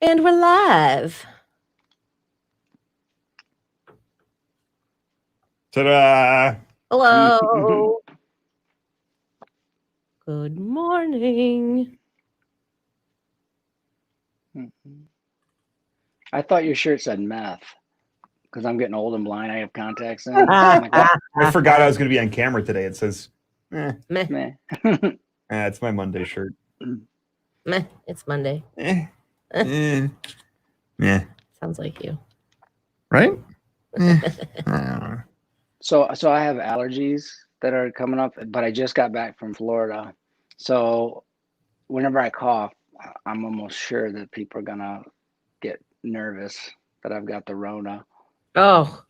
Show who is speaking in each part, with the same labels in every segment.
Speaker 1: And we're live.
Speaker 2: Ta-da!
Speaker 1: Hello. Good morning.
Speaker 3: I thought your shirt said meth because I'm getting old and blind. I have contacts in.
Speaker 2: I forgot I was going to be on camera today. It says,
Speaker 1: Meh.
Speaker 3: Meh.
Speaker 2: it's my Monday shirt.
Speaker 1: Meh. It's Monday.
Speaker 2: Yeah.
Speaker 1: Sounds like you.
Speaker 2: Right?
Speaker 3: So I have allergies that are coming up, but I just got back from Florida. So whenever I cough, I'm almost sure that people are gonna get nervous that I've got the Rona.
Speaker 1: Oh.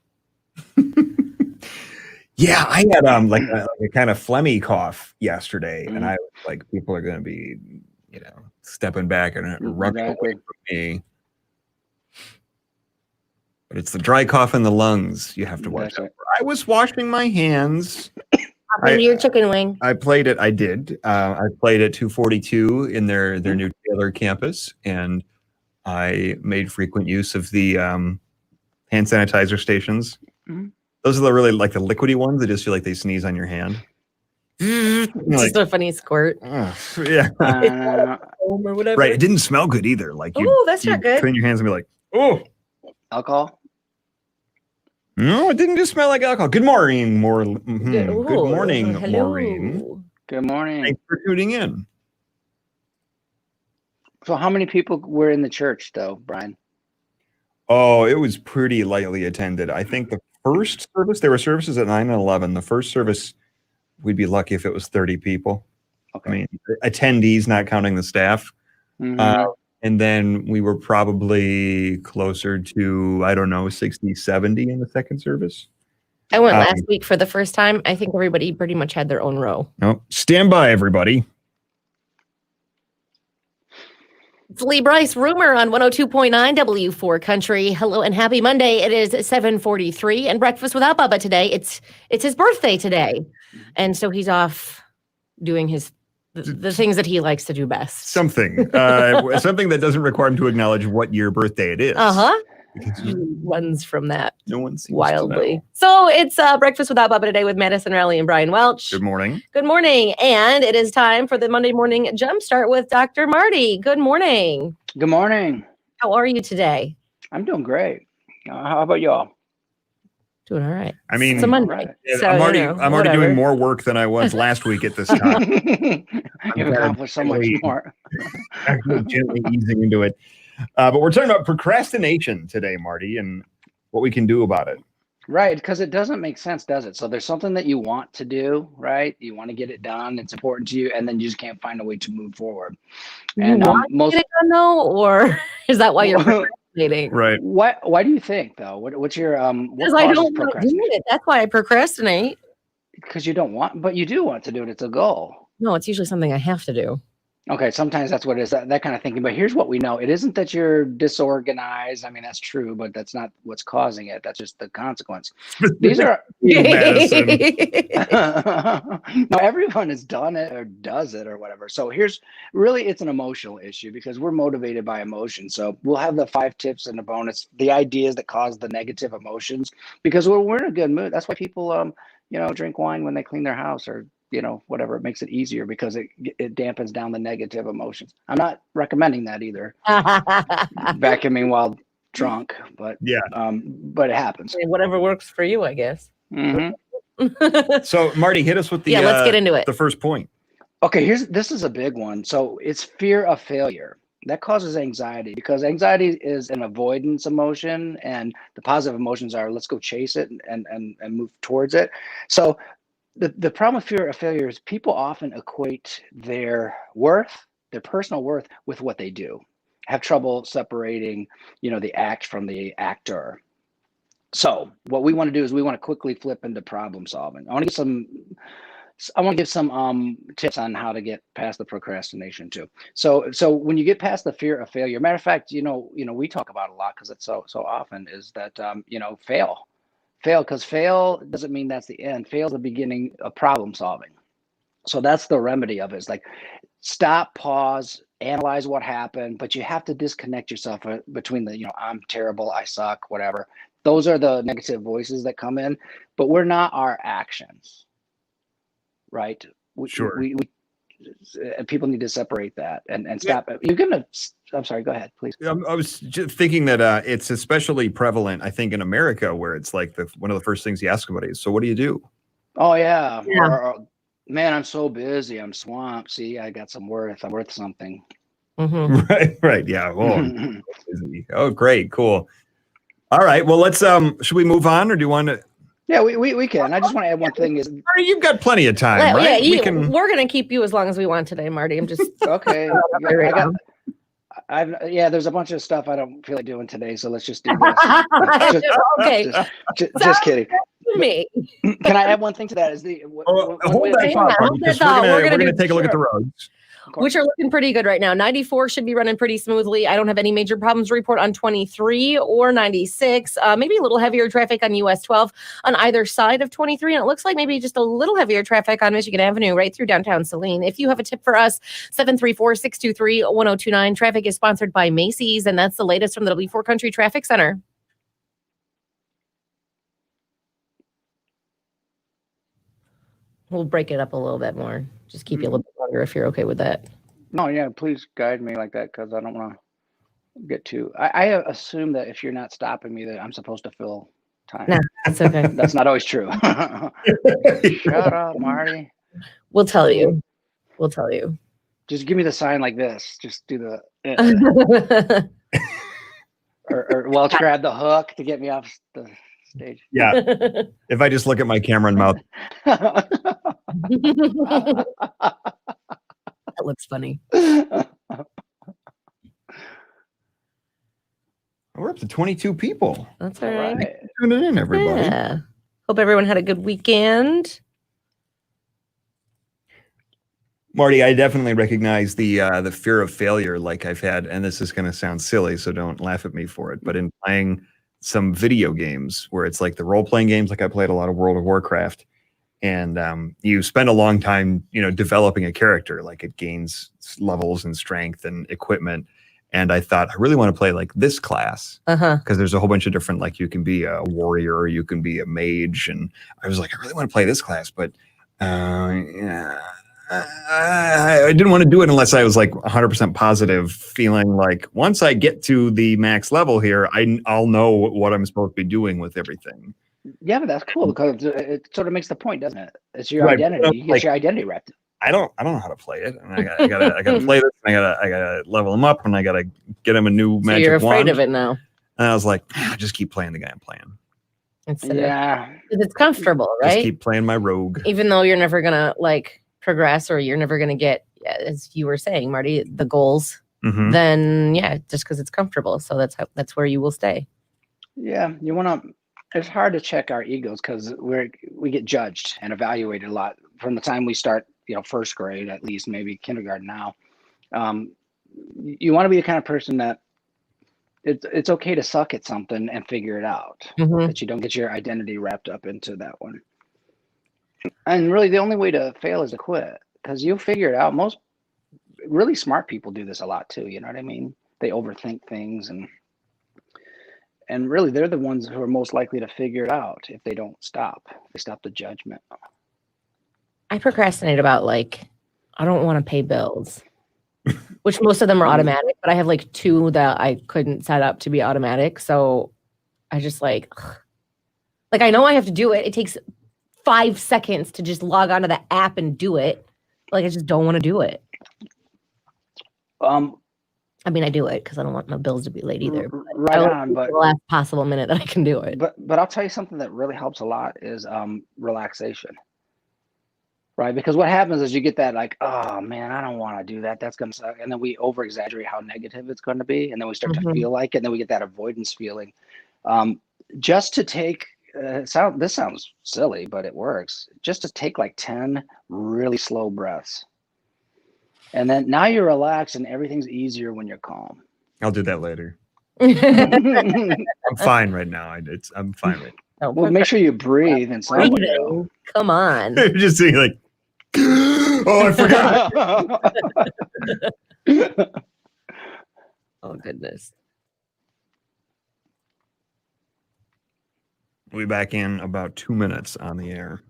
Speaker 2: Yeah, I had like a kind of phlegmy cough yesterday, and I was like, people are going to be, stepping back and running away from me. But it's the dry cough in the lungs you have to watch out for. I was washing my hands.
Speaker 1: Into your chicken wing.
Speaker 2: I played it. I did. I played at 242 in their new Taylor campus, and I made frequent use of the hand sanitizer stations.
Speaker 3: Mm-hmm.
Speaker 2: Those are the really like the liquidy ones that just feel like they sneeze on your hand.
Speaker 1: Just a funny squirt.
Speaker 2: Yeah.
Speaker 1: Or whatever.
Speaker 2: Right. It didn't smell good either. Like,
Speaker 1: that's not good.
Speaker 2: Clean your hands and be like, oh.
Speaker 3: Alcohol?
Speaker 2: No, it didn't just smell like alcohol. Good morning, Maureen. Good morning,
Speaker 1: hello.
Speaker 2: Maureen.
Speaker 3: Good morning.
Speaker 2: Thanks for tuning in.
Speaker 3: So how many people were in the church though, Brian?
Speaker 2: Oh, it was pretty lightly attended. I think the first service, there were services at 9 and 11. The first service, we'd be lucky if it was 30 people.
Speaker 3: Okay.
Speaker 2: I mean, attendees, not counting the staff.
Speaker 3: Mm-hmm.
Speaker 2: And then we were probably closer to, I don't know, 60, 70 in the second service.
Speaker 1: I went last week for the first time. I think everybody pretty much had their own row.
Speaker 2: No, stand by, everybody.
Speaker 1: It's Lee Bryce, Rumor on 102.9 W4 Country. Hello and happy Monday. It is 7:43 and Breakfast Without Bubba today. It's his birthday today. And so he's off doing the things that he likes to do best.
Speaker 2: Something that doesn't require him to acknowledge what year birthday it is.
Speaker 1: He runs from that.
Speaker 2: No one seems
Speaker 1: wildly.
Speaker 2: to know.
Speaker 1: So it's Breakfast Without Bubba today with Madison Rowley and Brian Welch.
Speaker 2: Good morning.
Speaker 1: Good morning. And it is time for the Monday morning jumpstart with Dr. Marty. Good morning.
Speaker 3: Good morning.
Speaker 1: How are you today?
Speaker 3: I'm doing great. How about y'all?
Speaker 1: Doing all right.
Speaker 2: I mean,
Speaker 1: it's a Monday.
Speaker 3: Right.
Speaker 1: So,
Speaker 2: I'm already doing more work than I was last week at this time.
Speaker 3: You've accomplished so much more.
Speaker 2: Actually, gently easing into it. But we're talking about procrastination today, Marty, and what we can do about it.
Speaker 3: Right, because it doesn't make sense, does it? So there's something that you want to do, right? You want to get it done. It's important to you, and then you just can't find a way to move forward.
Speaker 1: And you want to get it done, though, or is that why you're procrastinating?
Speaker 2: Right.
Speaker 3: Why do you think, though? What's your
Speaker 1: Because I don't want to do it. That's why I procrastinate.
Speaker 3: Because you don't want, but you do want to do it. It's a goal.
Speaker 1: No, it's usually something I have to do.
Speaker 3: Okay, sometimes that's what it is, that kind of thinking. But here's what we know. It isn't that you're disorganized. I mean, that's true, but that's not what's causing it. That's just the consequence. These are no, everyone has done it or does it or whatever. So it's an emotional issue because we're motivated by emotion. So we'll have the 5 tips and a bonus, the ideas that cause the negative emotions, because we're in a good mood. That's why people drink wine when they clean their house or whatever. It makes it easier because it dampens down the negative emotions. I'm not recommending that either. Vacuuming while drunk, but yeah, but it happens.
Speaker 1: Whatever works for you, I guess.
Speaker 3: Mm-hmm.
Speaker 2: So Marty, hit us with the
Speaker 1: let's get into it.
Speaker 2: The first point.
Speaker 3: Okay, this is a big one. So it's fear of failure. That causes anxiety because anxiety is an avoidance emotion, and the positive emotions are let's go chase it and move towards it. So the problem with fear of failure is people often equate their worth, their personal worth, with what they do. Have trouble separating, the act from the actor. So what we want to do is we want to quickly flip into problem solving. I want to give some tips on how to get past the procrastination too. So when you get past the fear of failure, matter of fact, we talk about it a lot because it's so often is that fail, because fail doesn't mean that's the end. Fail is the beginning of problem solving. So that's the remedy of it. It's like stop, pause, analyze what happened, but you have to disconnect yourself between the, I'm terrible, I suck, whatever. Those are the negative voices that come in, but we're not our actions, right?
Speaker 2: Sure.
Speaker 3: We people need to separate that and stop. I'm sorry, go ahead, please.
Speaker 2: I was just thinking that it's especially prevalent, I think, in America, where it's like one of the first things you ask somebody is, so what do you do?
Speaker 3: Oh, yeah. Or, man, I'm so busy. I'm swamped. See, I got some worth. I'm worth something.
Speaker 1: Mm-hmm.
Speaker 2: Right. Yeah. Oh, great. Cool. All right. Well, let's, should we move on, or do you want to?
Speaker 3: Yeah, we can. I just want to add one thing is
Speaker 2: you've got plenty of time, right?
Speaker 1: Yeah, we're going to keep you as long as we want today, Marty. I'm just
Speaker 3: okay. There's a bunch of stuff I don't feel like doing today, so let's just do this.
Speaker 1: Okay.
Speaker 3: Just kidding.
Speaker 1: Me.
Speaker 3: Can I add one thing to that? Is
Speaker 2: hold that thought, because we're going to take a look at the roads,
Speaker 1: which are looking pretty good right now. 94 should be running pretty smoothly. I don't have any major problems to report on 23 or 96. Maybe a little heavier traffic on US 12 on either side of 23. And it looks like maybe just a little heavier traffic on Michigan Avenue right through downtown Saline. If you have a tip for us, 734-623-1029. Traffic is sponsored by Macy's, and that's the latest from the W4 Country Traffic Center. We'll break it up a little bit more. Just keep you a little bit longer if you're okay with that.
Speaker 3: No, yeah, please guide me like that, because I don't want to get too. I assume that if you're not stopping me, that I'm supposed to fill time.
Speaker 1: No, that's okay.
Speaker 3: That's not always true. Shut up, Marty.
Speaker 1: We'll tell you.
Speaker 3: Just give me the sign like this. Just do the. or Welch grab the hook to get me off the stage.
Speaker 2: Yeah. If I just look at my camera and mouth.
Speaker 1: That looks funny.
Speaker 2: We're up to 22 people.
Speaker 1: That's all right.
Speaker 3: Right.
Speaker 2: Tuning in, everybody.
Speaker 1: Yeah. Hope everyone had a good weekend.
Speaker 2: Marty, I definitely recognize the fear of failure like I've had, and this is going to sound silly, so don't laugh at me for it, but in playing some video games where it's like the role-playing games, like I played a lot of World of Warcraft, and you spend a long time, developing a character, like it gains levels and strength and equipment. And I thought, I really want to play like this class, because there's a whole bunch of different, like you can be a warrior, or you can be a mage. And I was like, I really want to play this class, but I didn't want to do it unless I was like 100% positive, feeling like once I get to the max level here, I'll know what I'm supposed to be doing with everything.
Speaker 3: Yeah, but that's cool, because it sort of makes the point, doesn't it? It's your identity. You get your identity wrapped. I
Speaker 2: don't know how to play it, and I gotta play this. And I gotta level them up, and I gotta get them a new magic wand.
Speaker 1: You're afraid of it now.
Speaker 2: And I was like, I'll just keep playing the guy I'm playing.
Speaker 1: It's comfortable, right?
Speaker 2: Just keep playing my rogue,
Speaker 1: even though you're never gonna progress, or you're never gonna get, as you were saying, Marty, the goals. Then just because it's comfortable, so that's where you will stay.
Speaker 3: Yeah, you want to. It's hard to check our egos, because we get judged and evaluated a lot from the time we start. First grade, at least, maybe kindergarten now. You want to be the kind of person that it's okay to suck at something and figure it out. That you don't get your identity wrapped up into that one. And really, the only way to fail is to quit, because you'll figure it out. Most really smart people do this a lot too. You know what I mean? They overthink things, and really, they're the ones who are most likely to figure it out if they don't stop. They stop the judgment.
Speaker 1: I procrastinate about I don't want to pay bills, which most of them are automatic, but I have 2 that I couldn't set up to be automatic. So I just I know I have to do it. It takes 5 seconds to just log onto the app and do it. I just don't want to do it. I mean, I do it because I don't want my bills to be late either.
Speaker 3: Right on, but
Speaker 1: the last possible minute that I can do it.
Speaker 3: But I'll tell you something that really helps a lot is relaxation. Right, because what happens is you get that oh man, I don't want to do that. That's gonna suck, and then we over exaggerate how negative it's going to be, and then we start to feel like it, and then we get that avoidance feeling. Just to take this sounds silly, but it works. Just to take 10 really slow breaths. And then now you're relaxed and everything's easier when you're calm.
Speaker 2: I'll do that later. I'm fine right now. I'm fine right now.
Speaker 3: Well, make sure you breathe and
Speaker 1: Come on.
Speaker 2: Just saying Oh, I forgot.
Speaker 1: Oh, goodness.
Speaker 2: We'll be back in about 2 minutes on the air.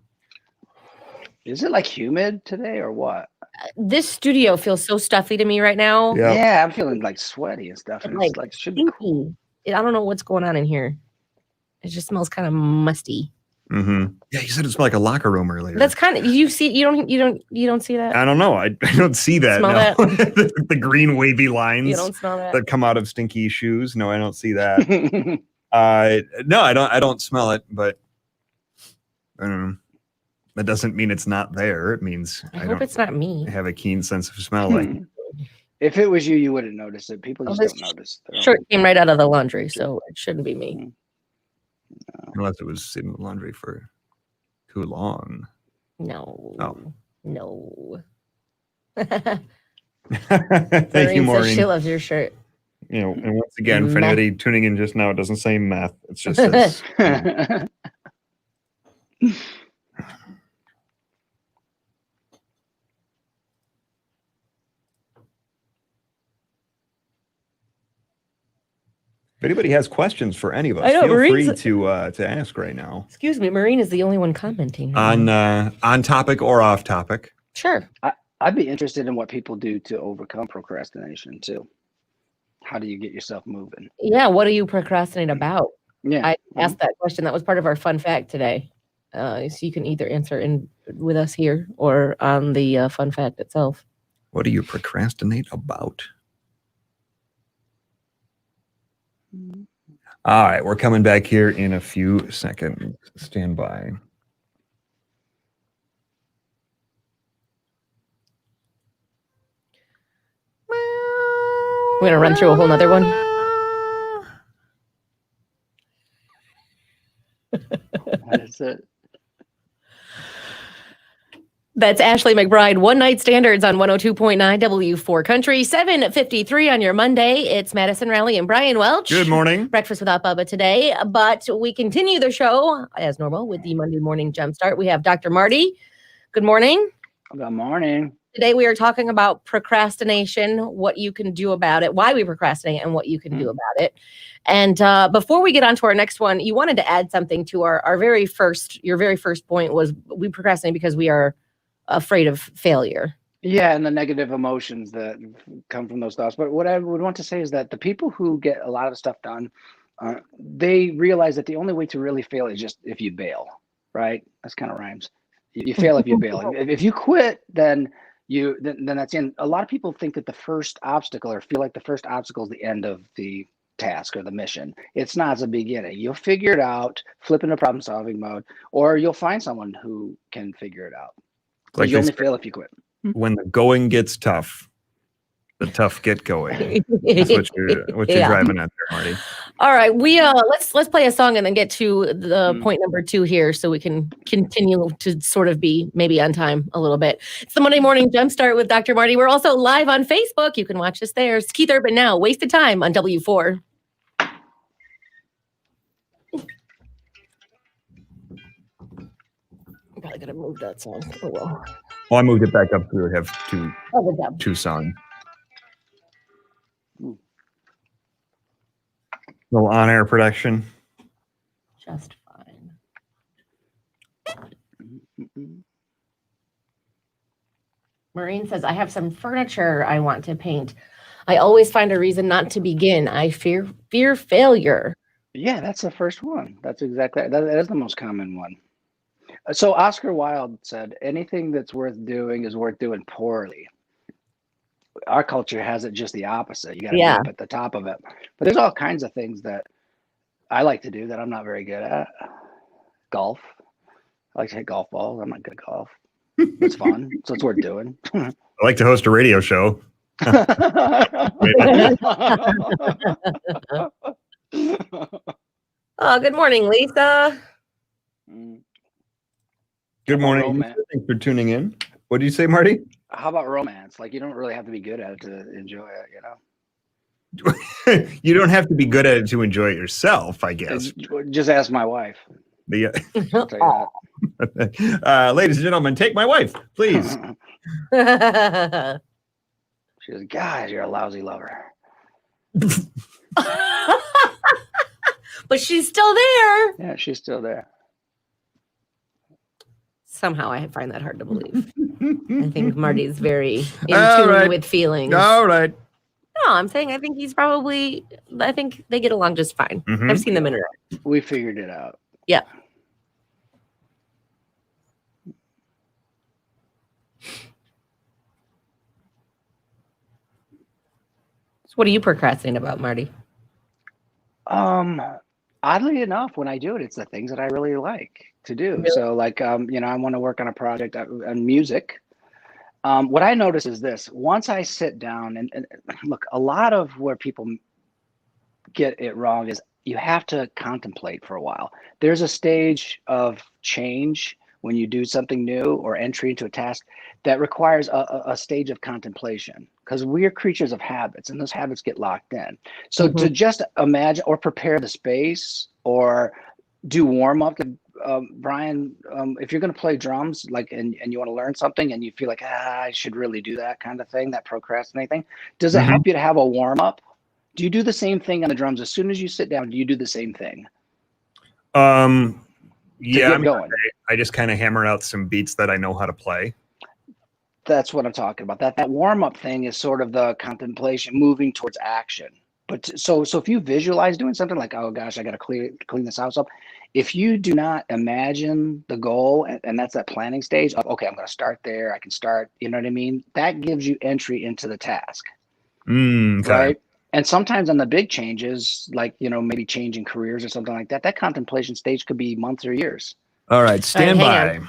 Speaker 3: Is it like humid today or what?
Speaker 1: This studio feels so stuffy to me right now.
Speaker 2: Yep.
Speaker 3: Yeah, I'm feeling like sweaty and stuff. And
Speaker 1: Like,
Speaker 3: it's like should be cool.
Speaker 1: stinky. I don't know what's going on in here. It just smells kind of musty.
Speaker 2: Mm-hmm. Yeah, you said it smelled like a locker room earlier.
Speaker 1: That's kind of you don't see that?
Speaker 2: I don't know. I don't see that.
Speaker 1: Smell
Speaker 2: no.
Speaker 1: that?
Speaker 2: the green wavy lines
Speaker 1: You don't smell that?
Speaker 2: that come out of stinky shoes. No, I don't see that. No, I don't smell it, but that doesn't mean it's not there. It means
Speaker 1: I hope it's not me.
Speaker 2: have a keen sense of smell. Like,
Speaker 3: If it was you, you wouldn't notice it. People just
Speaker 1: this
Speaker 3: don't notice.
Speaker 1: Shirt came right out of the laundry, so it shouldn't be me.
Speaker 2: unless it was in the laundry for too long.
Speaker 1: No.
Speaker 2: Oh.
Speaker 1: No.
Speaker 2: Thank you,
Speaker 1: Says
Speaker 2: Maureen.
Speaker 1: she loves your shirt.
Speaker 2: You know, and once again, for
Speaker 1: Meth.
Speaker 2: anybody tuning in just now, it doesn't say meth. It just says. If anybody has questions for any of us,
Speaker 1: I know,
Speaker 2: feel free
Speaker 1: Marie's-
Speaker 2: to ask right now
Speaker 1: Excuse me, Maureen is the only one commenting.
Speaker 2: on topic or off topic.
Speaker 1: Sure.
Speaker 3: I'd be interested in what people do to overcome procrastination too. How do you get yourself moving?
Speaker 1: Yeah, what do you procrastinate about?
Speaker 3: Yeah.
Speaker 1: I asked that question. That was part of our fun fact today. So you can either answer in with us here or on the fun fact itself.
Speaker 2: What do you procrastinate about? All right, we're coming back here in a few seconds. Stand by.
Speaker 1: We're gonna run through a whole nother one.
Speaker 3: That's it.
Speaker 1: That's Ashley McBride. One Night Standards on 102.9 W4 Country. 7:53 on your Monday. It's Madison Raleigh and Brian Welch.
Speaker 2: Good morning.
Speaker 1: Breakfast without Bubba today, but we continue the show as normal with the Monday morning jumpstart. We have Dr. Marty. Good morning.
Speaker 3: Good morning.
Speaker 1: Today we are talking about procrastination, what you can do about it, why we procrastinate, and what you can do about it. And before we get on to our next one, you wanted to add something to your very first point was we procrastinate because we are afraid of failure.
Speaker 3: Yeah, and the negative emotions that come from those thoughts. But what I would want to say is that the people who get a lot of stuff done, they realize that the only way to really fail is just if you bail, right? That's kind of rhymes. You fail if you bail. If you quit, then that's the end. A lot of people think that the first obstacle or feel like the first obstacle is the end of the task or the mission. It's not. It's a beginning. You'll figure it out, flip into problem solving mode, or you'll find someone who can figure it out.
Speaker 2: Like
Speaker 3: You
Speaker 2: this,
Speaker 3: only fail if you quit.
Speaker 2: when the going gets tough, the tough get going. That's what you're
Speaker 1: Yeah.
Speaker 2: driving at there, Marty.
Speaker 1: All right, we let's play a song and then get to the point number 2 here, so we can continue to sort of be maybe on time a little bit. It's the Monday morning jumpstart with Dr. Marty. We're also live on Facebook. You can watch us there. It's Keith Urban now. Wasted time on W4. I'm probably gonna move that song. Oh well.
Speaker 2: Well, I moved it back up to have two
Speaker 1: Oh, good job.
Speaker 2: songs. Little on-air production.
Speaker 1: Just fine. Maureen says, I have some furniture I want to paint. I always find a reason not to begin. I fear failure.
Speaker 3: Yeah, that's the first one. That's exactly that is the most common one. So Oscar Wilde said, anything that's worth doing is worth doing poorly. Our culture has it just the opposite. You got to be up at the top of it. But there's all kinds of things that I like to do that I'm not very good at. Golf. I like to hit golf balls. I'm not good at golf. It's fun, so it's worth doing.
Speaker 2: I like to host a radio show.
Speaker 1: Oh, good morning, Lisa.
Speaker 2: Good morning.
Speaker 3: Romance.
Speaker 2: Thanks for tuning in. What did you say, Marty?
Speaker 3: How about romance? Like, you don't really have to be good at it to enjoy it, you know?
Speaker 2: You don't have to be good at it to enjoy it yourself, I guess.
Speaker 3: Just ask my wife.
Speaker 2: The
Speaker 3: I'll tell you
Speaker 2: ladies and gentlemen, take my wife, please.
Speaker 3: that. She goes, "God, you're a lousy lover."
Speaker 1: But she's still there.
Speaker 3: Yeah, she's still there.
Speaker 1: Somehow I find that hard to believe. I think Marty's very in
Speaker 2: All
Speaker 1: tune
Speaker 2: right.
Speaker 1: with feelings.
Speaker 2: All right.
Speaker 1: No, I'm saying I think he's probably, I think they get along just fine.
Speaker 2: Mhm.
Speaker 1: I've seen them interact.
Speaker 3: We figured it out.
Speaker 1: Yeah. So what do you procrastinate about, Marty?
Speaker 3: Oddly enough, when I do it, it's the things that I really like to do.
Speaker 1: Really?
Speaker 3: So like, I want to work on a project on music. What I notice is this: once I sit down and look, a lot of where people get it wrong is you have to contemplate for a while. There's a stage of change when you do something new or entry into a task that requires a stage of contemplation, because we are creatures of habits and those habits get locked in. So to just imagine or prepare the space or do warm up, Brian, if you're going to play drums, like, and you want to learn something and you feel like, I should really do that kind of thing, that procrastinate thing, does it help you to have a warm up? Do you do the same thing on the drums? As soon as you sit down, do you do the same thing?
Speaker 2: Yeah,
Speaker 3: going.
Speaker 2: I just kind of hammer out some beats that I know how to play.
Speaker 3: That's what I'm talking about. That warm up thing is sort of the contemplation, moving towards action. But so if you visualize doing something like, oh gosh, I got to clean this house up. If you do not imagine the goal, and that's that planning stage of, okay, I'm going to start there. I can start, you know what I mean? That gives you entry into the task,
Speaker 2: Okay.
Speaker 3: right? And sometimes on the big changes, like, maybe changing careers or something like that, that contemplation stage could be months or years.
Speaker 2: All right, stand by.
Speaker 1: hang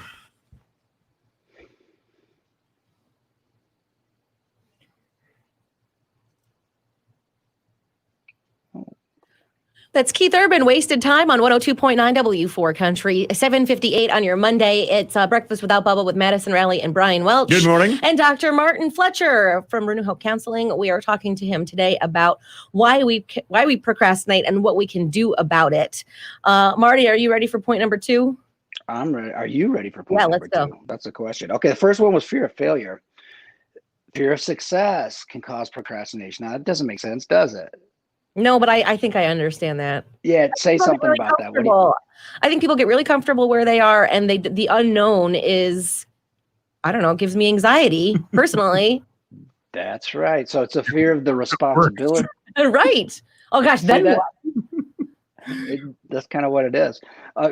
Speaker 1: That's Keith Urban, Wasted Time on 102.9 W4 Country, 7:58 on your Monday. It's Breakfast Without Bubba with Madison Rowley and Brian Welch.
Speaker 2: Good morning.
Speaker 1: And Dr. Martin Fletcher from Renew Hope Counseling. We are talking to him today about why we procrastinate and what we can do about it. Marty, are you ready for point number 2?
Speaker 3: I'm ready. Are you ready for point number
Speaker 1: let's go.
Speaker 3: 2? That's the question. Okay, the first one was fear of failure. Fear of success can cause procrastination. Now, that doesn't make sense, does it?
Speaker 1: No, but I think I understand that.
Speaker 3: Yeah, say something
Speaker 1: really
Speaker 3: about that.
Speaker 1: I think people get really comfortable where they are, and the unknown is, I don't know, gives me anxiety personally.
Speaker 3: That's right. So it's a fear of the responsibility.
Speaker 1: Right. Oh gosh,
Speaker 3: That's kind of what it is.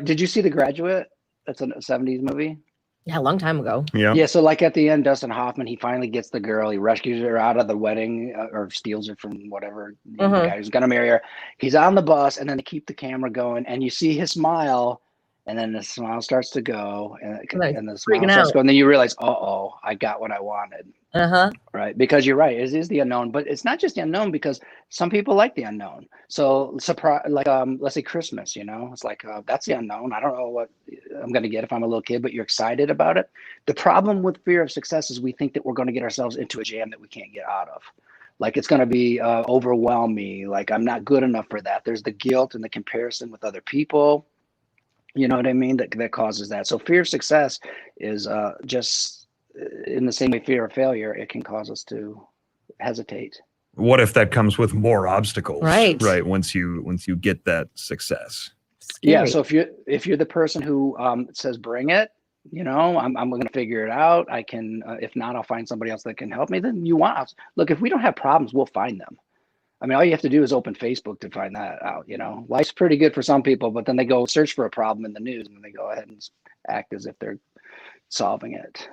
Speaker 3: Did you see The Graduate? That's a 70s movie.
Speaker 1: Yeah, a long time ago.
Speaker 3: Yeah. So like at the end, Dustin Hoffman, he finally gets the girl. He rescues her out of the wedding or steals her from whatever the guy who's going to marry her. He's on the bus, and then they keep the camera going, and you see his smile, and then the smile starts to go, and the smile starts to go, and then you realize, I got what I wanted. Right, because you're right. It is the unknown, but it's not just the unknown, because some people like the unknown. So surprise, like let's say Christmas, it's like that's the unknown. I don't know what I'm going to get if I'm a little kid, but you're excited about it. The problem with fear of success is we think that we're going to get ourselves into a jam that we can't get out of. Like it's going to be overwhelm me. Like I'm not good enough for that. There's the guilt and the comparison with other people. You know what I mean? That causes that. So fear of success is just in the same way fear of failure, it can cause us to hesitate.
Speaker 2: What if that comes with more obstacles?
Speaker 1: Right.
Speaker 2: Once you get that success.
Speaker 1: Scary.
Speaker 3: Yeah. So if you're the person who says, bring it, I'm going to figure it out. I can, if not, I'll find somebody else that can help me. Then look, if we don't have problems, we'll find them. I mean, all you have to do is open Facebook to find that out. Life's pretty good for some people, but then they go search for a problem in the news and they go ahead and act as if they're solving it.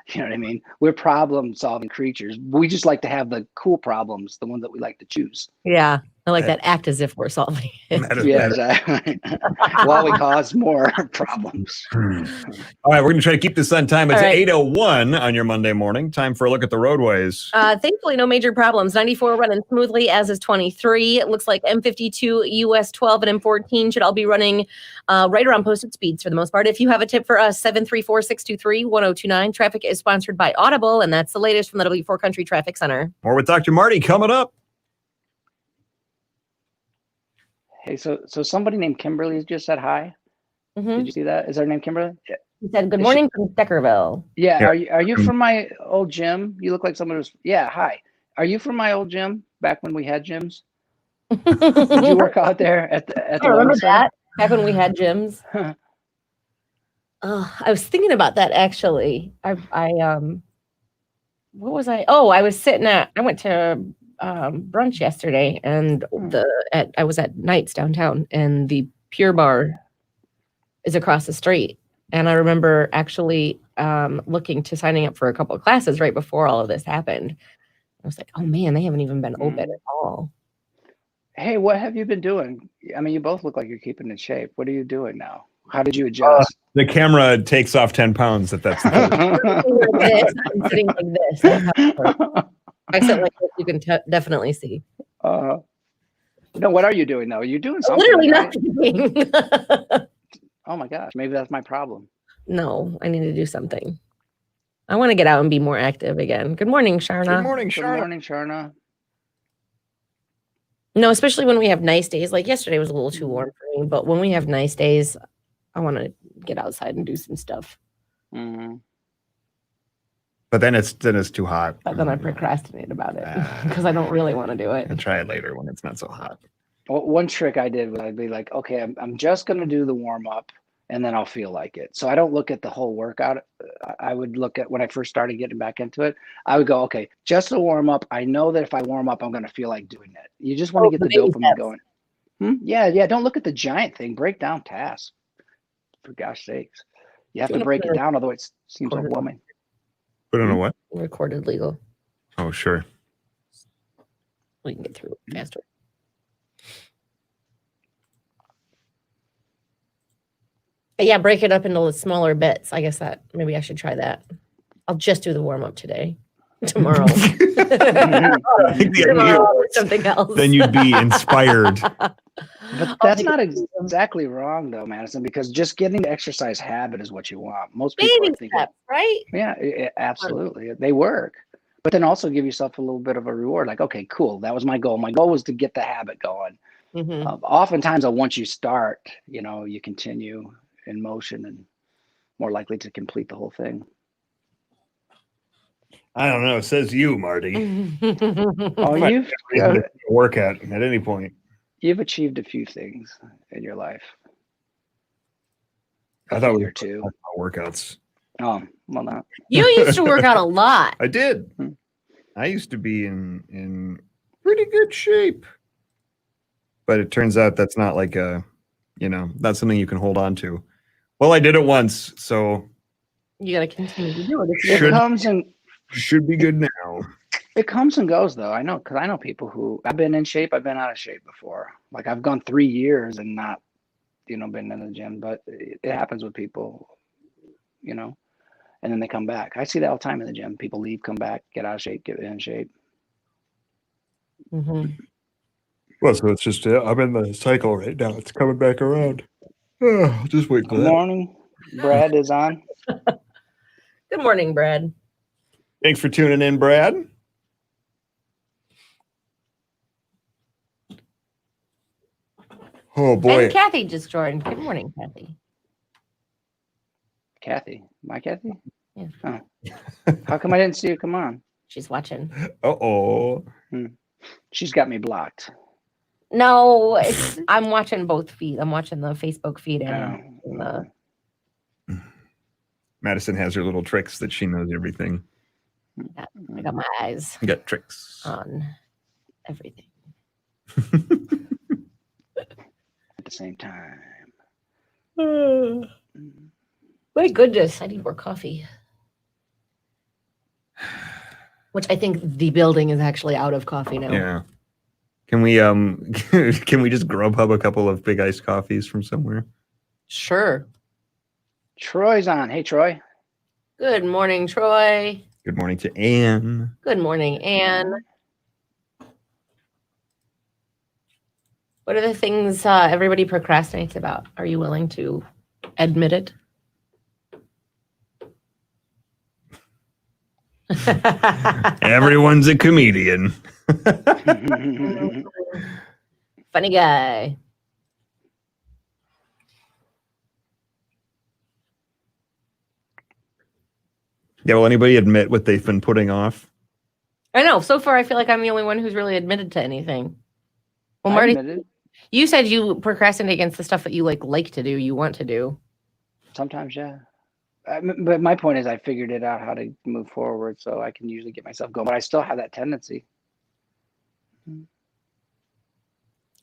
Speaker 3: You know what I mean? We're problem solving creatures. We just like to have the cool problems, the ones that we like to choose.
Speaker 1: Yeah. I like that. Act as if we're solving it.
Speaker 3: Yeah, exactly. While we cause more problems.
Speaker 2: All right, we're going to try to keep this on time. It's
Speaker 1: All right.
Speaker 2: 8:01 on your Monday morning. Time for a look at the roadways.
Speaker 1: Thankfully, no major problems. 94 running smoothly, as is 23. It looks like M52, US 12, and M14 should all be running right around posted speeds for the most part. If you have a tip for us, 734-623-1029. Traffic is sponsored by Audible, and that's the latest from the W4 Country Traffic Center.
Speaker 2: More with Dr. Marty coming up.
Speaker 3: Hey, so somebody named Kimberly just said hi.
Speaker 1: Mhm.
Speaker 3: Did you see that? Is her name Kimberly? Yeah.
Speaker 1: He said, "Good
Speaker 3: Is
Speaker 1: morning from Deckerville."
Speaker 3: Yeah.
Speaker 2: Yeah.
Speaker 3: Are you from my old gym? You look like someone who's. Yeah. Hi. Are you from my old gym back when we had gyms? Did you work out there at the
Speaker 1: I remember
Speaker 3: wellness
Speaker 1: that back when we had gyms.
Speaker 3: center?
Speaker 1: Oh, I was thinking about that actually. What was I? Oh, I went to brunch yesterday, and I was at Nights downtown, and the Pure Bar is across the street. And I remember actually looking to signing up for a couple of classes right before all of this happened. I was like, oh man, they haven't even been open at all.
Speaker 3: Hey, what have you been doing? I mean, you both look like you're keeping in shape. What are you doing now? How did you adjust?
Speaker 2: The camera takes off 10 pounds if that's the case.
Speaker 1: I'm sitting like this. That's how it works. If I sit like this, you can definitely see.
Speaker 3: No, what are you doing though? You're doing something.
Speaker 1: Literally
Speaker 3: right?
Speaker 1: nothing.
Speaker 3: Oh my gosh, maybe that's my problem.
Speaker 1: No, I need to do something. I want to get out and be more active again. Good morning, Sharna.
Speaker 2: Good morning,
Speaker 3: Good
Speaker 2: Sharna.
Speaker 3: morning, Sharna.
Speaker 1: No, especially when we have nice days. Like yesterday was a little too warm for me, but when we have nice days, I want to get outside and do some stuff.
Speaker 3: Mm-hmm.
Speaker 2: But then it's too hot.
Speaker 1: But then I procrastinate about it because I don't really want to do it.
Speaker 2: And try it later when it's not so hot.
Speaker 3: Well, one trick I did was I'd be like, okay, I'm just going to do the warm up and then I'll feel like it. So I don't look at the whole workout. I would look at when I first started getting back into it, I would go, okay, just a warm up. I know that if I warm up, I'm going to feel like doing it. You just want to get the dopamine going. Yeah. Don't look at the giant thing. Break down tasks. For gosh sakes. You have to break it down, otherwise it seems overwhelming.
Speaker 2: Put on a what?
Speaker 1: Recorded legal.
Speaker 2: Oh, sure.
Speaker 1: We can get through it faster. But yeah, break it up into smaller bits. I guess that maybe I should try that. I'll just do the warm up today. Tomorrow.
Speaker 2: I think the idea was
Speaker 1: something else.
Speaker 2: Then you'd be inspired.
Speaker 3: But that's not exactly wrong though, Madison, because just getting the exercise habit is what you want. Most people
Speaker 1: baby
Speaker 3: are thinking,
Speaker 1: steps, right?
Speaker 3: Yeah, absolutely. They work. But then also give yourself a little bit of a reward. Like, okay, cool. That was my goal. My goal was to get the habit going.
Speaker 1: Mm-hmm.
Speaker 3: Oftentimes, once you start, you continue in motion and more likely to complete the whole thing.
Speaker 2: I don't know. Says you, Marty.
Speaker 3: Oh, you've
Speaker 2: workout at any point.
Speaker 3: You've achieved a few things in your life.
Speaker 2: I thought we
Speaker 3: were
Speaker 2: were
Speaker 3: two
Speaker 2: workouts.
Speaker 3: Oh, well, not.
Speaker 1: You used to work out a lot.
Speaker 2: I did. I used to be in pretty good shape. But it turns out that's not like that's something you can hold on to. Well, I did it once, so
Speaker 1: you got to continue to do it.
Speaker 2: Should be good now.
Speaker 3: It comes and goes, though. I know, because I know people who I've been in shape, I've been out of shape before. Like I've gone 3 years and not, been in the gym. But it happens with people, and then they come back. I see that all the time in the gym. People leave, come back, get out of shape, get in shape.
Speaker 1: Mm-hmm.
Speaker 2: Well, so it's just I'm in the cycle right now. It's coming back around. I'll just wait for that.
Speaker 3: Good morning. Brad is on.
Speaker 1: Good morning, Brad.
Speaker 2: Thanks for tuning in, Brad. Oh boy.
Speaker 1: And Kathy just joined. Good morning, Kathy.
Speaker 3: Kathy. My Kathy?
Speaker 1: Yeah.
Speaker 3: Oh. How come I didn't see you come on?
Speaker 1: She's watching.
Speaker 2: Uh-oh.
Speaker 3: She's got me blocked.
Speaker 1: No, I'm watching both feed. I'm watching the Facebook feed and the.
Speaker 2: Madison has her little tricks that she knows everything.
Speaker 1: I got my eyes.
Speaker 2: You got tricks
Speaker 1: on everything.
Speaker 3: At the same time.
Speaker 1: My goodness, I need more coffee. Which I think the building is actually out of coffee now.
Speaker 2: Yeah. Can we can we just Grubhub a couple of big iced coffees from somewhere?
Speaker 1: Sure.
Speaker 3: Troy's on. Hey, Troy.
Speaker 1: Good morning, Troy.
Speaker 2: Good morning to Anne.
Speaker 1: Good morning, Anne. What are the things everybody procrastinates about? Are you willing to admit it?
Speaker 2: Everyone's a comedian.
Speaker 1: Funny guy.
Speaker 2: Yeah, will anybody admit what they've been putting off?
Speaker 1: I know. So far, I feel like I'm the only one who's really admitted to anything. Well,
Speaker 3: I
Speaker 1: Marty,
Speaker 3: admitted.
Speaker 1: you said you procrastinate against the stuff that you like to do, you want to do.
Speaker 3: Sometimes, yeah. But my point is, I figured it out how to move forward, so I can usually get myself going. But I still have that tendency.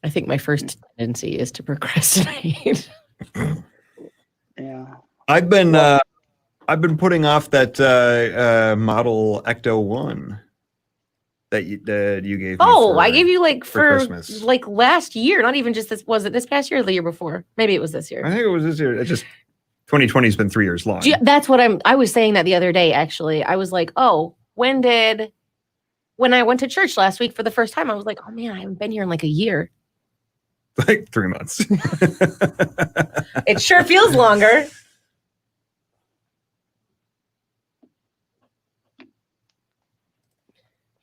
Speaker 1: I think my first tendency is to procrastinate.
Speaker 3: Yeah.
Speaker 2: I've been putting off that model Ecto 1 that you gave me.
Speaker 1: Oh, I gave you like
Speaker 2: for
Speaker 1: for
Speaker 2: Christmas.
Speaker 1: like last year, not even just this. Was it this past year or the year before? Maybe it was this year.
Speaker 2: I think it was this year. It's just 2020 has been 3 years long.
Speaker 1: That's what I was saying that the other day, actually. I was like, oh, when I went to church last week for the first time, I was like, oh man, I haven't been here in like a year.
Speaker 2: Like 3 months.
Speaker 1: It sure feels longer.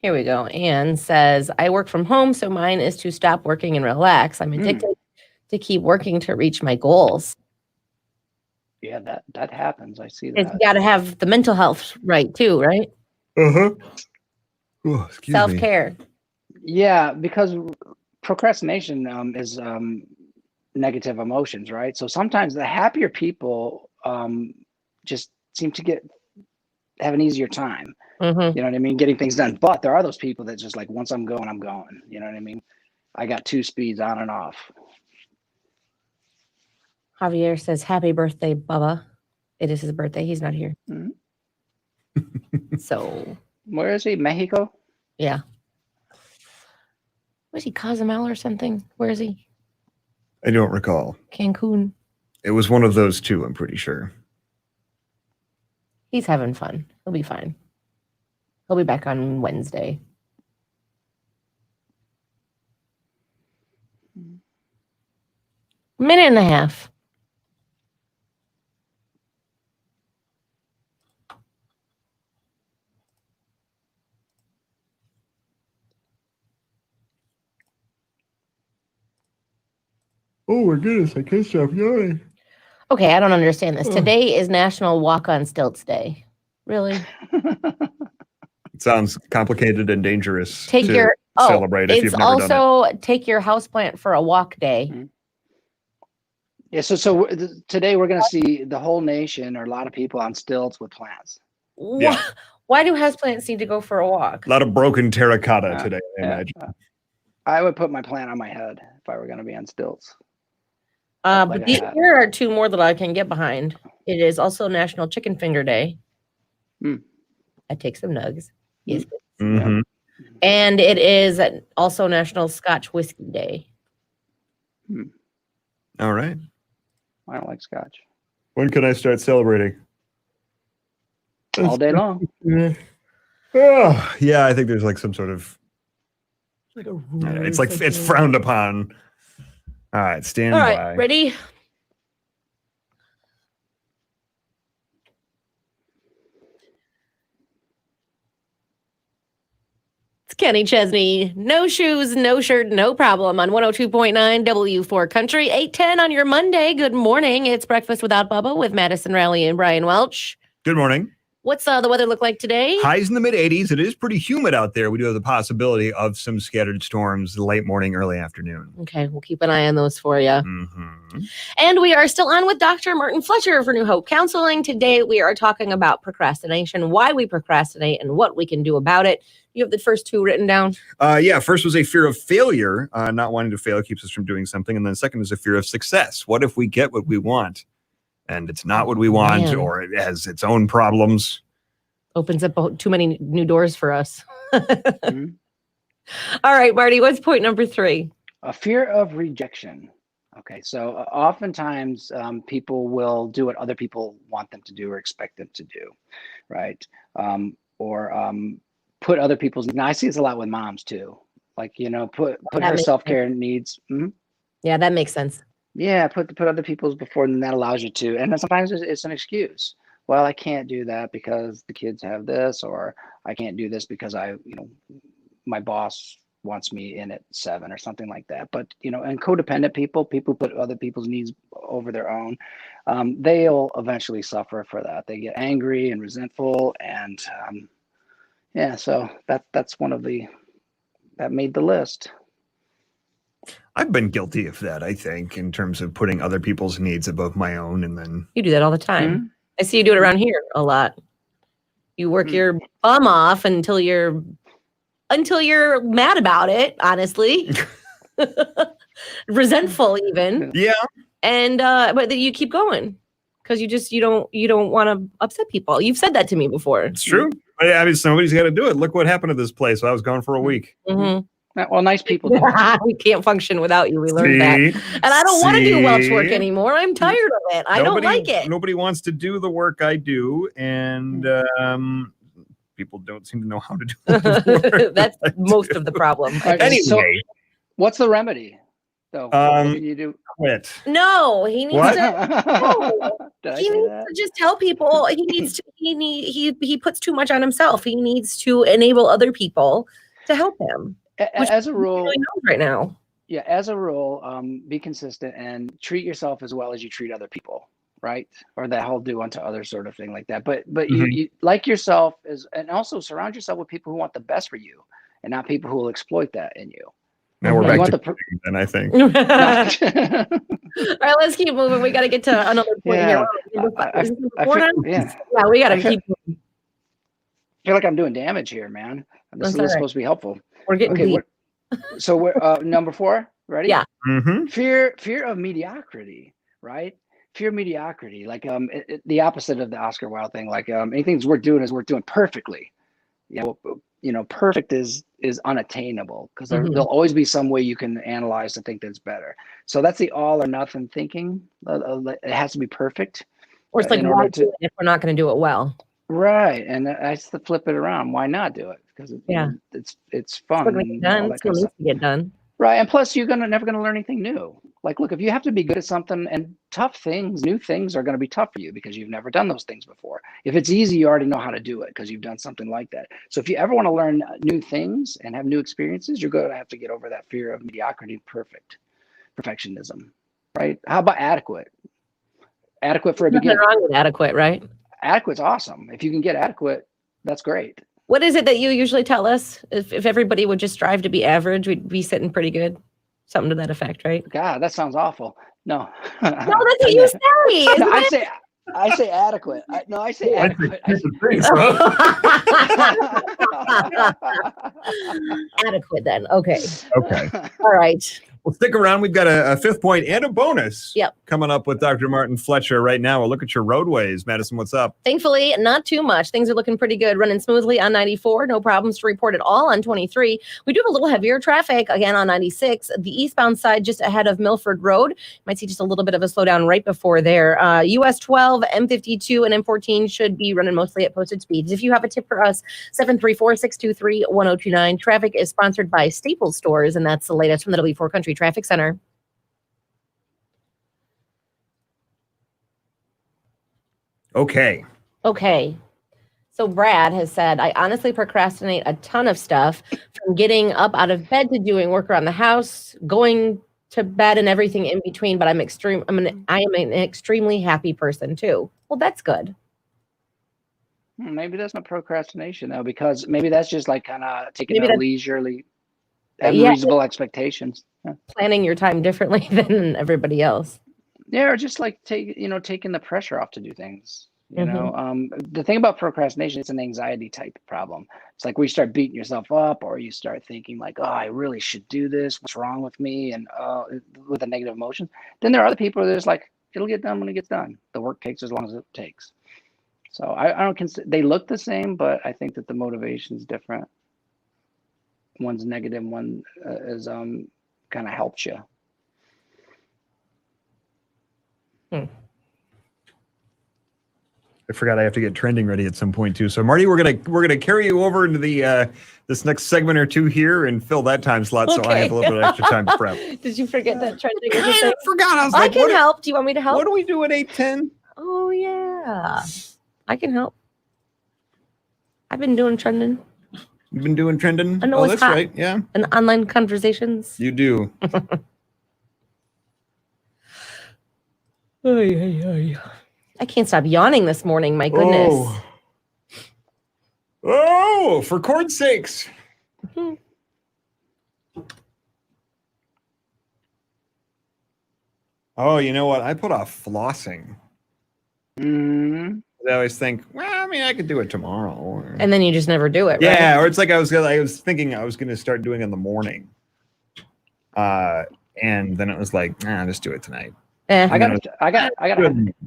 Speaker 1: Here we go. Anne says, I work from home, so mine is to stop working and relax. I'm addicted to keep working to reach my goals.
Speaker 3: Yeah, that happens. I see
Speaker 1: You
Speaker 3: that.
Speaker 1: got to have the mental health right too, right?
Speaker 2: Uh-huh. Oh, excuse me.
Speaker 1: Self-care.
Speaker 3: Yeah, because procrastination is negative emotions, right? So sometimes the happier people just seem to have an easier time.
Speaker 1: Mm-hmm.
Speaker 3: You know what I mean? Getting things done. But there are those people that just like, once I'm going, I'm going. You know what I mean? I got 2 speeds, on and off.
Speaker 1: Javier says, happy birthday, Bubba. It is his birthday. He's not here.
Speaker 3: Mhm.
Speaker 1: So,
Speaker 3: Where is he? Mexico?
Speaker 1: yeah. Was he Cozumel or something? Where is he?
Speaker 2: I don't recall.
Speaker 1: Cancun.
Speaker 2: It was one of those two, I'm pretty sure.
Speaker 1: He's having fun. He'll be fine. He'll be back on Wednesday. Minute and a half.
Speaker 2: Oh my goodness, I can't stop yawning.
Speaker 1: Okay, I don't understand this. Today is National Walk on Stilts Day. Really?
Speaker 2: It sounds complicated and dangerous
Speaker 1: Take
Speaker 2: to
Speaker 1: your
Speaker 2: celebrate if
Speaker 1: it's
Speaker 2: you've never done it.
Speaker 1: also take your houseplant for a walk day.
Speaker 3: Yeah, so today we're going to see the whole nation or a lot of people on stilts with plants.
Speaker 2: Yeah.
Speaker 1: Why do houseplants need to go for a walk?
Speaker 2: A lot of broken terracotta today, I imagine.
Speaker 3: I would put my plant on my head if I were going to be on stilts.
Speaker 1: But here are 2 more that I can get behind. It is also National Chicken Finger Day. I take some nugs. Yes.
Speaker 2: Mm-hmm.
Speaker 1: And it is also National Scotch Whiskey Day.
Speaker 2: All right.
Speaker 3: I don't like scotch.
Speaker 2: When can I start celebrating?
Speaker 3: All day long.
Speaker 2: Oh, yeah, I think there's like some sort of it's like it's frowned upon. All right, stand by.
Speaker 1: All right, ready? It's Kenny Chesney. No shoes, no shirt, no problem on 102.9 W4 Country, 810 on your Monday. Good morning. It's Breakfast Without Bubba with Madison Rowley and Brian Welch.
Speaker 2: Good morning.
Speaker 1: What's the weather look like today?
Speaker 2: Highs in the mid 80s. It is pretty humid out there. We do have the possibility of some scattered storms late morning, early afternoon.
Speaker 1: Okay, we'll keep an eye on those for you.
Speaker 2: Mm-hmm.
Speaker 1: And we are still on with Dr. Martin Fletcher for New Hope Counseling. Today we are talking about procrastination, why we procrastinate, and what we can do about it. You have the first 2 written down?
Speaker 2: Yeah, first was a fear of failure. Not wanting to fail keeps us from doing something. And then second is a fear of success. What if we get what we want and it's not what we want, or it has its own problems?
Speaker 1: Opens up too many new doors for us. All right, Marty, what's point number 3?
Speaker 3: A fear of rejection. Okay, so oftentimes people will do what other people want them to do or expect them to do, right? Or put other people's. Now I see this a lot with moms too. Like, put her self-care needs.
Speaker 1: Yeah, that makes sense.
Speaker 3: Yeah, put other people's before, and that allows you to. And then sometimes it's an excuse. Well, I can't do that because the kids have this, or I can't do this because my boss wants me in at 7 or something like that. But, and codependent people who put other people's needs over their own, they'll eventually suffer for that. They get angry and resentful. And so that's one of that made the list.
Speaker 2: I've been guilty of that, I think, in terms of putting other people's needs above my own. And then
Speaker 1: You do that all the time.
Speaker 3: Mm-hmm.
Speaker 1: I see you do it around here a lot. You work your bum off until you're mad about it, honestly. Resentful even.
Speaker 2: Yeah.
Speaker 1: And but then you keep going because you don't want to upset people. You've said that to me before.
Speaker 2: It's true. I mean, somebody's got to do it. Look what happened to this place. I was gone for a week.
Speaker 1: Mm-hmm.
Speaker 3: Well, nice people do.
Speaker 1: We can't function without you. We learned that. And I don't want to do Welch work anymore. I'm tired of it. I don't like it.
Speaker 2: Nobody wants to do the work I do. And people don't seem to know how to do it.
Speaker 1: That's most of the problem.
Speaker 2: Anyway.
Speaker 3: So what's the remedy, though? What can you do?
Speaker 2: Quit.
Speaker 1: No, he needs
Speaker 2: What?
Speaker 1: to. He needs to just tell people. He needs to. He puts too much on himself. He needs to enable other people to help him.
Speaker 3: As a rule,
Speaker 1: really knows right now.
Speaker 3: Yeah, as a rule, be consistent and treat yourself as well as you treat other people, right? Or that whole do unto others sort of thing like that. But you like yourself and also surround yourself with people who want the best for you and not people who will exploit that in you.
Speaker 2: Now we're back to then, I think.
Speaker 1: All right, let's keep moving. We got to get to another point here. Yeah, we got to keep moving.
Speaker 3: I feel like I'm doing damage here, man. This is supposed to be helpful.
Speaker 1: We're getting deep.
Speaker 3: So we're number 4. Ready?
Speaker 1: Yeah.
Speaker 2: Mm-hmm.
Speaker 3: Fear of mediocrity, right? Fear of mediocrity, like the opposite of the Oscar Wilde thing. Like anything we're doing perfectly. Yeah, perfect is unattainable because there'll always be some way you can analyze to think that's better. So that's the all or nothing thinking. It has to be perfect.
Speaker 1: Or it's like, why do it if we're not going to do it well?
Speaker 3: Right, and I just flip it around. Why not do it? Because it's fun.
Speaker 1: It's going to get done.
Speaker 3: Right, and plus you're never gonna learn anything new. Like, look, if you have to be good at something, and new things are gonna be tough for you because you've never done those things before. If it's easy, you already know how to do it because you've done something like that. So if you ever want to learn new things and have new experiences, you're gonna have to get over that fear of mediocrity, perfectionism, right? How about adequate? Adequate for a beginner.
Speaker 1: Nothing wrong with adequate, right?
Speaker 3: Adequate's awesome. If you can get adequate, that's great.
Speaker 1: What is it that you usually tell us? If everybody would just strive to be average, we'd be sitting pretty good. Something to that effect, right?
Speaker 3: God, that sounds awful. No.
Speaker 1: No, that's what you say.
Speaker 3: No, I say adequate. I say adequate.
Speaker 1: Adequate then. Okay.
Speaker 2: Okay.
Speaker 1: All right.
Speaker 2: Well, stick around. We've got a 5th point and a bonus coming up with Dr. Martin Fletcher right now. We'll look at your roadways. Madison, what's up?
Speaker 1: Thankfully, not too much. Things are looking pretty good, running smoothly on 94. No problems to report at all on 23. We do have a little heavier traffic again on 96. The eastbound side just ahead of Milford Road. You might see just a little bit of a slowdown right before there. US 12, M52, and M14 should be running mostly at posted speeds. If you have a tip for us, 734-623-1029. Traffic is sponsored by Staples Stores, and that's the latest from the W4 Country Traffic Center.
Speaker 2: Okay.
Speaker 1: So Brad has said, I honestly procrastinate a ton of stuff, from getting up out of bed to doing work around the house, going to bed and everything in between, but I am an extremely happy person too. Well, that's good.
Speaker 3: Maybe that's not procrastination though, because maybe that's just like kind of taking a leisurely, having reasonable expectations. Yeah.
Speaker 1: Planning your time differently than everybody else.
Speaker 3: Yeah, or just like taking the pressure off to do things. You know, the thing about procrastination, it's an anxiety type problem. It's like we start beating yourself up, or you start thinking like, oh, I really should do this. What's wrong with me? And with a negative emotion. Then there are other people that are just like, it'll get done when it gets done. The work takes as long as it takes. So I don't consider they look the same, but I think that the motivation is different. One's negative, one is kind of helps you.
Speaker 2: I forgot I have to get trending ready at some point too. So Marty, we're gonna carry you over into the this next segment or two here and fill that time slot, so I have a little bit of extra time to prep.
Speaker 1: Did you forget that trending?
Speaker 2: I forgot. I was
Speaker 1: I
Speaker 2: like,
Speaker 1: can help. Do you want me to help?
Speaker 2: What do we do at 8:10?
Speaker 1: Oh yeah, I can help. I've been doing trending.
Speaker 2: You've been doing trending?
Speaker 1: I know
Speaker 2: Oh,
Speaker 1: it's
Speaker 2: that's
Speaker 1: hot.
Speaker 2: right. Yeah,
Speaker 1: And online conversations.
Speaker 2: you do.
Speaker 1: I can't stop yawning this morning. My goodness.
Speaker 2: Oh, for corn's sakes. Oh, you know what? I put off flossing.
Speaker 3: Mm-hmm.
Speaker 2: I always think, well, I mean, I could do it tomorrow. Or...
Speaker 1: And then you just never do it,
Speaker 2: yeah,
Speaker 1: right?
Speaker 2: or it's like I was thinking I was gonna start doing it in the morning. And then it was like, nah, just do it tonight.
Speaker 3: I got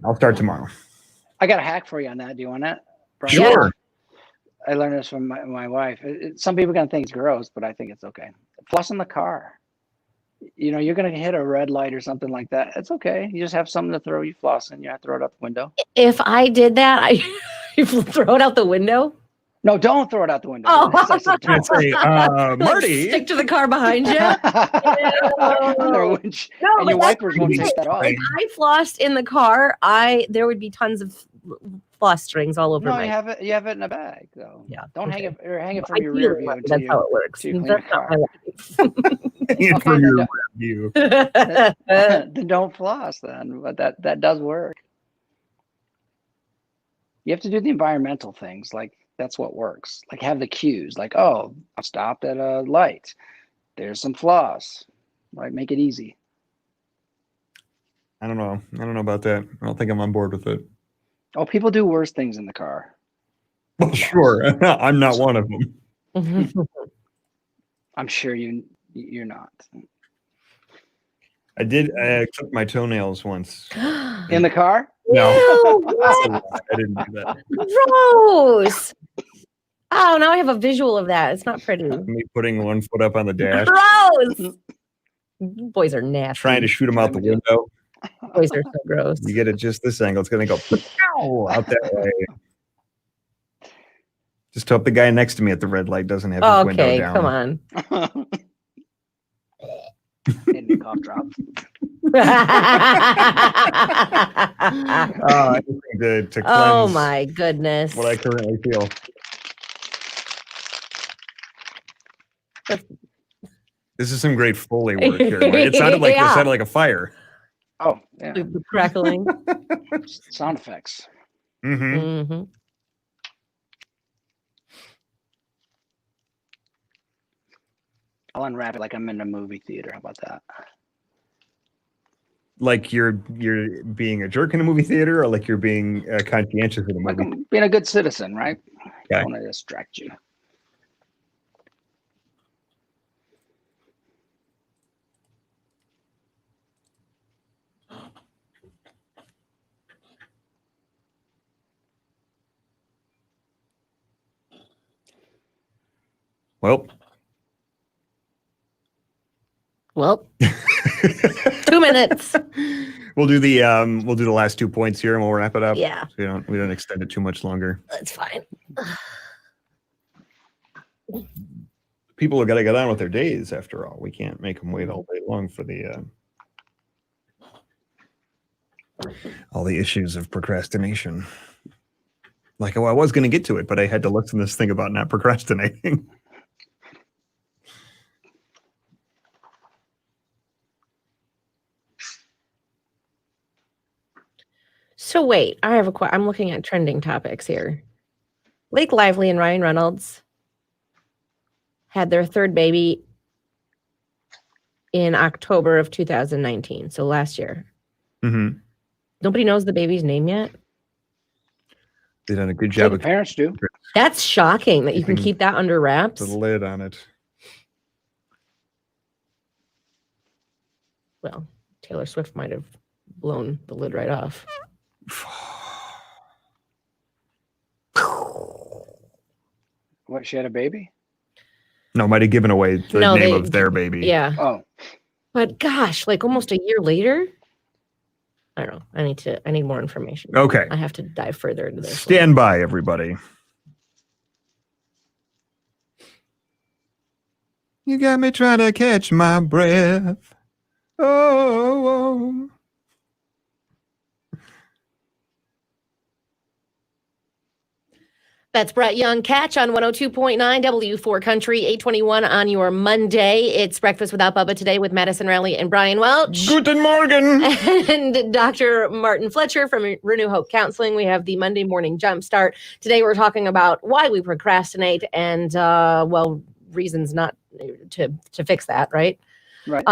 Speaker 2: I'll start tomorrow.
Speaker 3: I got a hack for you on that. Do you want that? Brian?
Speaker 2: Sure.
Speaker 3: I learned this from my wife. Some people are gonna think it's gross, but I think it's okay. Floss in the car. You know, you're gonna hit a red light or something like that. It's okay. You just have something to throw your floss in. You have to throw it out the window.
Speaker 1: If I did that, you throw it out the window.
Speaker 3: No, don't throw it out the window.
Speaker 1: Oh.
Speaker 3: I said don't.
Speaker 2: Say, Marty.
Speaker 1: Stick to the car behind you.
Speaker 3: And your wipers won't take that off.
Speaker 1: If I flossed in the car, there would be tons of floss strings all over.
Speaker 3: No, you have it in a bag though.
Speaker 1: Yeah.
Speaker 3: Don't hang it from your rear view.
Speaker 1: That's how it works.
Speaker 3: You clean
Speaker 1: That's
Speaker 3: the car.
Speaker 2: For your review.
Speaker 3: Then don't floss then, but that does work. You have to do the environmental things, like that's what works. Like have the cues, like, oh, I stopped at a light. There's some floss. Right, make it easy.
Speaker 2: I don't know about that. I don't think I'm on board with it.
Speaker 3: Oh, people do worse things in the car.
Speaker 2: Well, sure. I'm not one of them.
Speaker 3: I'm sure you're not.
Speaker 2: I did clip my toenails once.
Speaker 3: In the car?
Speaker 2: No.
Speaker 1: Ew,
Speaker 2: I didn't do that.
Speaker 1: gross. Oh, now I have a visual of that. It's not pretty.
Speaker 2: Me putting one foot up on the dash,
Speaker 1: Gross. Boys are nasty.
Speaker 2: trying to shoot them out the window.
Speaker 1: Boys are so gross.
Speaker 2: You get it just this angle, it's going to go out that way. Just hope the guy next to me at the red light doesn't have his window
Speaker 1: Okay,
Speaker 2: down.
Speaker 1: come on.
Speaker 3: In the cough drop.
Speaker 2: I just need to cleanse
Speaker 1: Oh my goodness.
Speaker 2: what I currently feel. This is some great Foley work here. It sounded like
Speaker 1: Yeah.
Speaker 2: it sounded like a fire.
Speaker 3: Oh, yeah.
Speaker 1: The crackling.
Speaker 3: Sound effects.
Speaker 2: Mm-hmm.
Speaker 1: Hmm.
Speaker 3: I'll unwrap it like I'm in a movie theater. How about that?
Speaker 2: Like you're being a jerk in a movie theater, or like you're being conscientious in a
Speaker 3: Like
Speaker 2: movie.
Speaker 3: I'm being a good citizen, right?
Speaker 2: Okay.
Speaker 3: I want to distract you.
Speaker 2: Well,
Speaker 1: Well, 2 minutes.
Speaker 2: we'll do the last 2 points here, and we'll wrap it up.
Speaker 1: Yeah,
Speaker 2: So we don't extend it too much longer.
Speaker 1: that's fine.
Speaker 2: People have got to get on with their days. After all, we can't make them wait all day long for the all the issues of procrastination. Like, oh, I was going to get to it, but I had to listen to this thing about not procrastinating.
Speaker 1: So wait, I have I'm looking at trending topics here. Blake Lively and Ryan Reynolds had their third baby in October of 2019, so last year.
Speaker 2: Mm-hmm.
Speaker 1: Nobody knows the baby's name yet.
Speaker 2: They done a good
Speaker 3: Yeah,
Speaker 2: job
Speaker 3: the
Speaker 2: of
Speaker 3: parents do.
Speaker 1: That's shocking that you can
Speaker 2: Keeping
Speaker 1: keep that under wraps.
Speaker 2: the lid on it.
Speaker 1: Well, Taylor Swift might have blown the lid right off.
Speaker 3: What? She had a baby?
Speaker 2: No, might have given away the name of their baby.
Speaker 1: Yeah.
Speaker 3: Oh,
Speaker 1: But gosh, like almost a year later. I don't know. I need more information.
Speaker 2: Okay.
Speaker 1: I have to dive further into this.
Speaker 2: Stand by, everybody. You got me trying to catch my breath. Oh.
Speaker 1: That's Brett Young Catch on 102.9 W4 Country, 821 on your Monday. It's Breakfast Without Bubba today with Madison Rowley and Brian Welch.
Speaker 2: Guten Morgen.
Speaker 1: And Dr. Martin Fletcher from Renew Hope Counseling. We have the Monday morning jumpstart. Today we're talking about why we procrastinate and, reasons not to fix that, right?
Speaker 3: Right.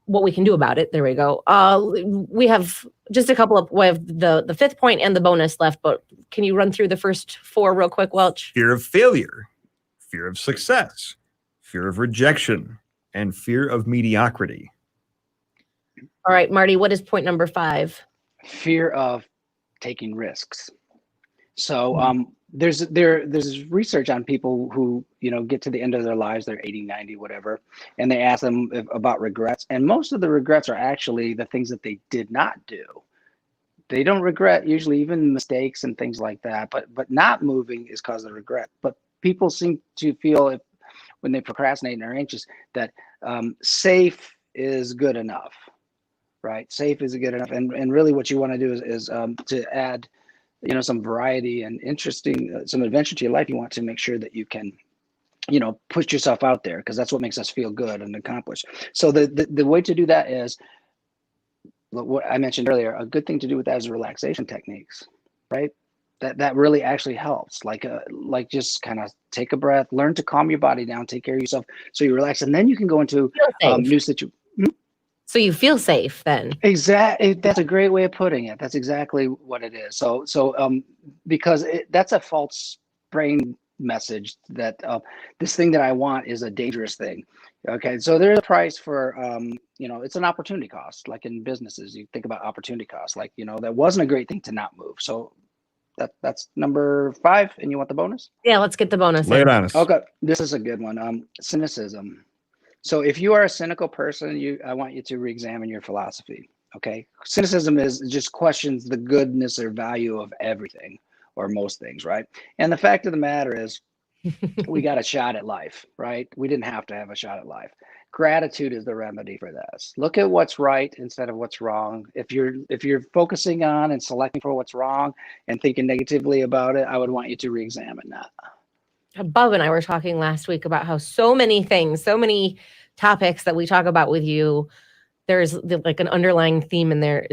Speaker 1: What we can do about it. There we go. We have just a couple of, we have the fifth point and the bonus left, but can you run through the first four real quick, Welch?
Speaker 2: Fear of failure, fear of success, fear of rejection, and fear of mediocrity.
Speaker 1: All right, Marty, what is point number 5?
Speaker 3: Fear of taking risks. So there's research on people who, get to the end of their lives, they're 80, 90, whatever, and they ask them about regrets. And most of the regrets are actually the things that they did not do. They don't regret usually even mistakes and things like that, but not moving is cause of regret. But people seem to feel when they procrastinate and are anxious that safe is good enough, right? Safe is good enough. And really what you want to do is to add some variety and interesting, some adventure to your life. You want to make sure that you can, push yourself out there, because that's what makes us feel good and accomplished. So the way to do that is what I mentioned earlier. A good thing to do with that is relaxation techniques, right? That really actually helps. Like just kind of take a breath, learn to calm your body down, take care of yourself, so you relax, and then you can go into new situations.
Speaker 1: So you feel safe then.
Speaker 3: Exactly. That's a great way of putting it. That's exactly what it is. So because that's a false brain message that this thing that I want is a dangerous thing. Okay. So there's a price for, it's an opportunity cost. Like in businesses, you think about opportunity cost, like, that wasn't a great thing to not move. So that's number 5. And you want the bonus?
Speaker 1: Yeah, let's get the bonus.
Speaker 2: Lay it on us.
Speaker 3: Okay. This is a good one. Cynicism. So if you are a cynical person, I want you to re-examine your philosophy. Okay. Cynicism just questions the goodness or value of everything or most things, right? And the fact of the matter is we got a shot at life, right? We didn't have to have a shot at life. Gratitude is the remedy for this. Look at what's right instead of what's wrong. If you're focusing on and selecting for what's wrong and thinking negatively about it, I would want you to re-examine that.
Speaker 1: Bub and I were talking last week about how so many topics that we talk about with you, there's like an underlying theme in there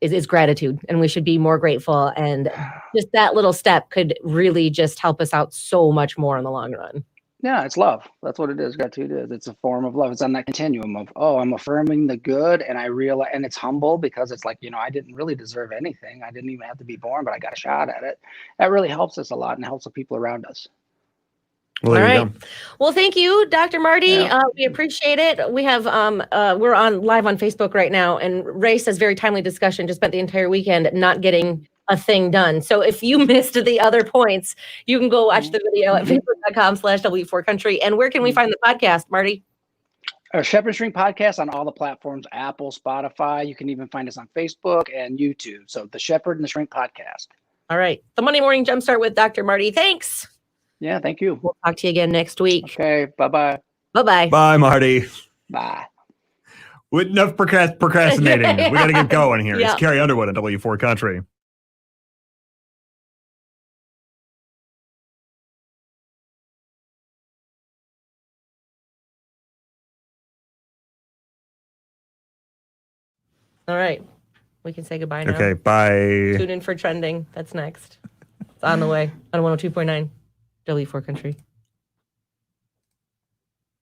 Speaker 1: is gratitude, and we should be more grateful. And just that little step could really just help us out so much more in the long run.
Speaker 3: Yeah, it's love. That's what it is. Gratitude is. It's a form of love. It's on that continuum of, I'm affirming the good, and I realize, and it's humble because it's like, I didn't really deserve anything. I didn't even have to be born, but I got a shot at it. That really helps us a lot and helps the people around us.
Speaker 2: Well, there you go.
Speaker 1: Well, thank you, Dr. Marty.
Speaker 3: Yeah.
Speaker 1: We appreciate it. We have we're live on Facebook right now, and Ray says very timely discussion. Just spent the entire weekend not getting a thing done. So if you missed the other points, you can go watch the video at facebook.com/W4Country. And where can we find the podcast, Marty?
Speaker 3: Shepherd Shrink Podcast on all the platforms, Apple, Spotify. You can even find us on Facebook and YouTube. So the Shepherd and the Shrink Podcast.
Speaker 1: All right. The Monday Morning Jumpstart with Dr. Marty. Thanks.
Speaker 3: Yeah, thank you.
Speaker 1: We'll talk to you again next week.
Speaker 3: Okay, bye-bye.
Speaker 1: Bye-bye.
Speaker 2: Bye, Marty.
Speaker 3: Bye.
Speaker 2: With enough procrastinating. We got to get going here.
Speaker 1: Yeah.
Speaker 2: It's Carrie Underwood at W4 Country.
Speaker 1: All right. We can say goodbye now.
Speaker 2: Okay, bye.
Speaker 1: Tune in for trending. That's next. It's on the way on 102.9 W4 Country.